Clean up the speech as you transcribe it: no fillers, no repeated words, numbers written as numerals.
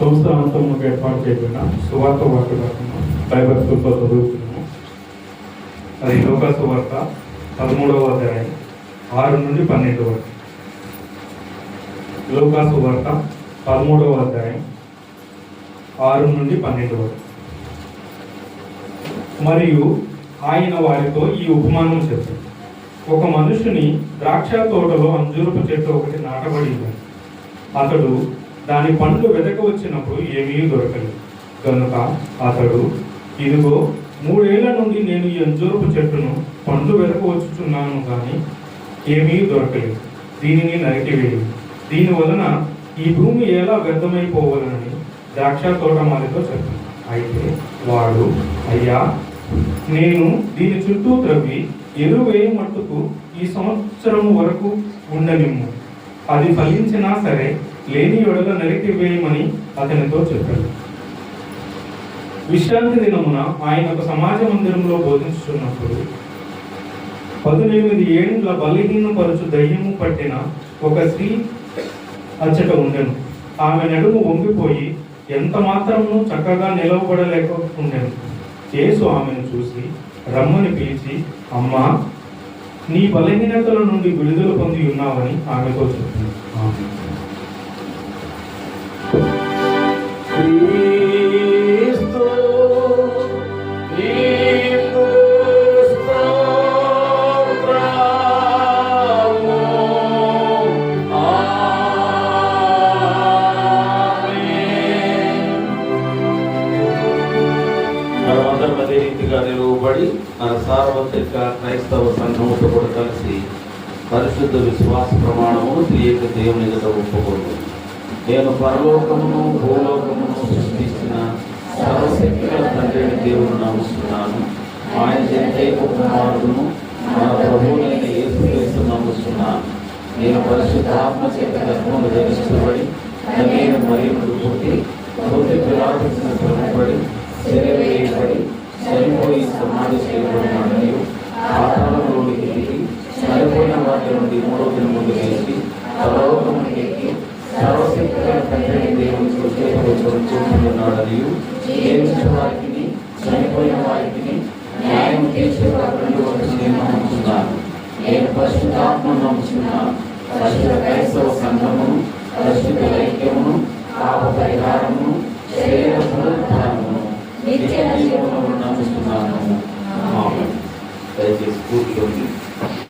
సంస్థానంతో ఏర్పాటు చేయబడిన సువార్త వార్తలను బైబిల్ స్కూల్లో చదువుతున్నాము. అది లోకా సువార్త 13వ అధ్యాయం 6 నుండి 12 వరకు. లోకా సువార్త 13వ అధ్యాయం 6 నుండి 12 వరకు. మరియు ఆయన వారితో ఈ ఉపమానం చెప్పాడు. ఒక మనుషుని ద్రాక్ష తోటలో అంజూరపు చెట్టు ఒకటి నాటబడి ఉంది. అతడు దాని పండ్లు వెతక వచ్చినప్పుడు ఏమీ దొరకలేదు. కనుక అతడు, ఇదిగో 3 ఏళ్ల నుండి నేను ఈ అంజూరపు చెట్టును పండ్లు వెతక వచ్చుచున్నాను, కానీ ఏమీ దొరకలేదు. దీనిని నరికివేయు. దీని వలన ఈ భూమి ఎలా వ్యర్థమైపోవాలని ద్రాక్ష తోటమాలితో చెప్పాను. అయితే వాడు, అయ్యా, నేను దీని చుట్టూ త్రవ్వి ఎరువు వేయమట్టుకు ఈ సంవత్సరం వరకు ఉండనిమ్ము. అది ఫలించినా సరే, లేని ఎడల నరికి వేయమని అతనితో చెప్పాడు. విశ్రాంతి దినమున ఆయన ఒక సమాజ మందిరంలో బోధించుతున్నప్పుడు 18 ఏండ్ల బలహీనపరచు దయ్యము పట్టిన ఒక స్త్రీ అచ్చట ఉండెను. ఆమె నడుము వంగిపోయి ఎంత మాత్రము చక్కగా నిలవబడలేక ఉండెను. యేసు ఆమెను చూసి రమ్మని పిలిచి, అమ్మా, నీ బలహీనతల నుండి విడుదల పొంది ఉన్నావని ఆమెతో చెప్పింది. అదే రీతిగా నిలువబడి మన సార్వత్రిక క్రైస్తవ సంఘముతో కూడా కలిసి పరిశుద్ధ విశ్వాస ప్రమాణము త్రియేక దేవుని ఎదుట ఒప్పుకోను. నేను పరలోకమును భూలోకమును సృష్టించిన సర్వశక్తిగల తండ్రిని దేవుని నమ్ముతున్నాను. ఆయన ఏకైక కుమారుడును మన ప్రభువునైన యేసుక్రీస్తును నమ్ముతున్నాను. నేను పరిశుద్ధాత్మ చేత గర్భమును ధరించబడి నేను మరియుడు పుట్టి పొంది పిలాతును శ్రమపడి శరీరవేయబడి చనిపోయి సమాధి చేయబడినాడని పాతాళంలోనికి దిగి చనిపోయిన వాటి నుండి 3వ దినం ముందు వేసి పరలోకమునికి ఎక్కి సర్వశక్తిగల తండ్రిని దేవుని చూస్తున్నాడని జీవించిన వారికి చనిపోయిన వారికి న్యాయం తీర్చే నేను నమ్ముతున్నాను. నేను పరిశుద్ధాత్మను నమ్ముతున్నాను. పరిశుద్ధ క్రైస్తవ సంఘమును, పరిశుద్ధ ఐక్యమును, పాప పరిహారమును, శరీర పునరుద్ధారమును, నిత్య జీవనమును నమ్ముతున్నాను. దయచేసి కూర్చోండి.